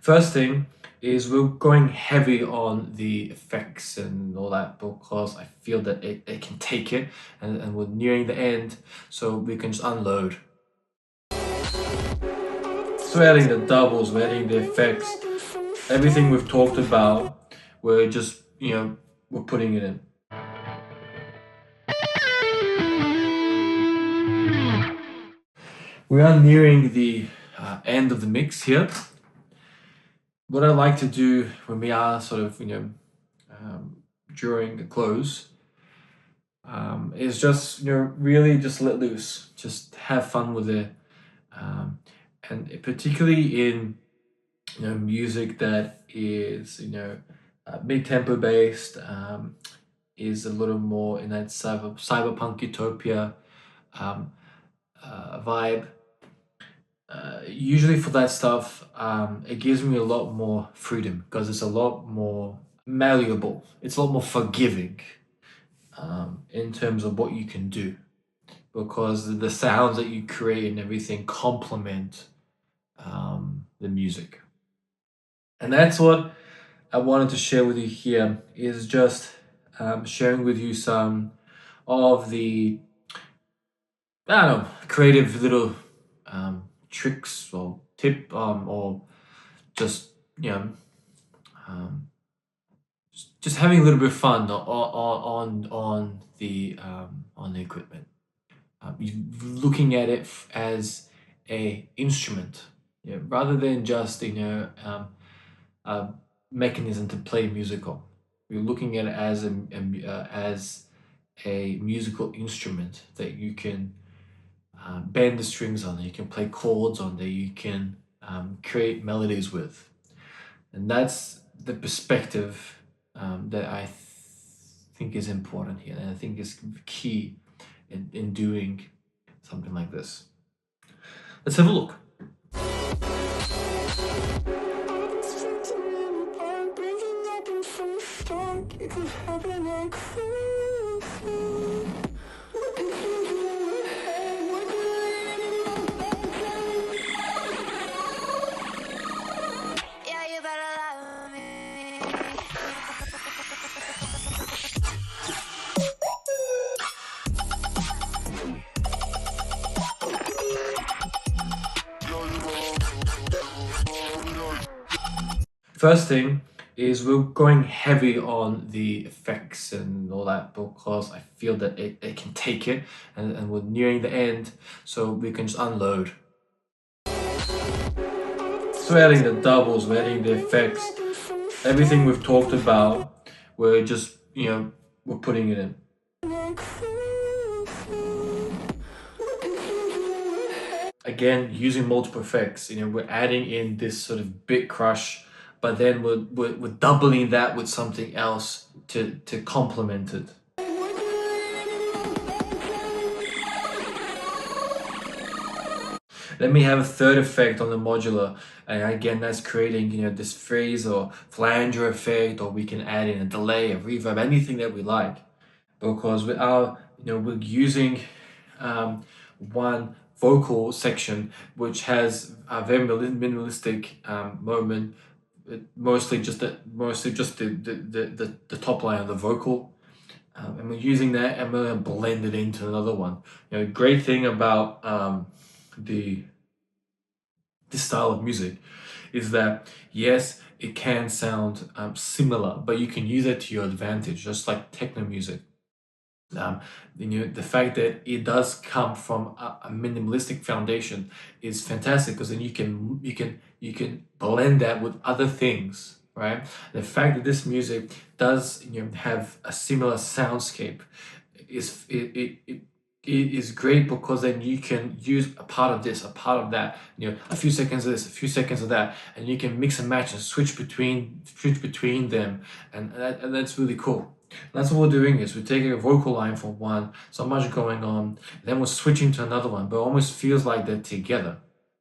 First thing is we're going heavy on the effects and all that because I feel that it can take it, and we're nearing the end, so we can just unload. So we're adding the doubles, we're adding the effects, everything we've talked about, we're just, we're putting it in. We are nearing the end of the mix here. What I like to do when we are sort of, during the close, is just, really just let loose, just have fun with it. And particularly in, music that is, mid-tempo based, is a little more in that cyberpunk utopia vibe. Usually for that stuff, it gives me a lot more freedom because it's a lot more malleable. It's a lot more forgiving in terms of what you can do, because the sounds that you create and everything complement the music. And that's what I wanted to share with you here, is just sharing with you some of the, I don't know, creative little tricks or or just, just having a little bit of fun on the equipment. Looking at it as a instrument, rather than just, a mechanism to play musical. You're looking at it as a musical instrument that you can bend the strings on, that you can play chords on, that you can create melodies with. And that's the perspective that I think is important here, and I think is key in doing something like this. Let's have a look. First thing is we're going heavy on the effects and all that because I feel that it can take it, and we're nearing the end, so we can just unload. So we're adding the doubles, we're adding the effects, everything we've talked about, we're just, we're putting it in. Again, using multiple effects, we're adding in this sort of bit crush, but then we're doubling that with something else to complement it. Then we have a third effect on the modular, and again that's creating, this phrase or flanger effect, or we can add in a delay, a reverb, anything that we like, because we're using one vocal section which has a very minimalistic moment, mostly just the top line of the vocal, and we're using that and we're going to blend it into another one. Great thing about this style of music is that, yes, it can sound similar, but you can use it to your advantage, just like techno music. The fact that it does come from a minimalistic foundation is fantastic, because then you can blend that with other things, right? The fact that this music does have a similar soundscape is great, because then you can use a part of this, a part of that, a few seconds of this, a few seconds of that, and you can mix and match and switch between them, and that's really cool. That's what we're doing, is we're taking a vocal line from one, so much going on, then we're switching to another one, but it almost feels like they're together.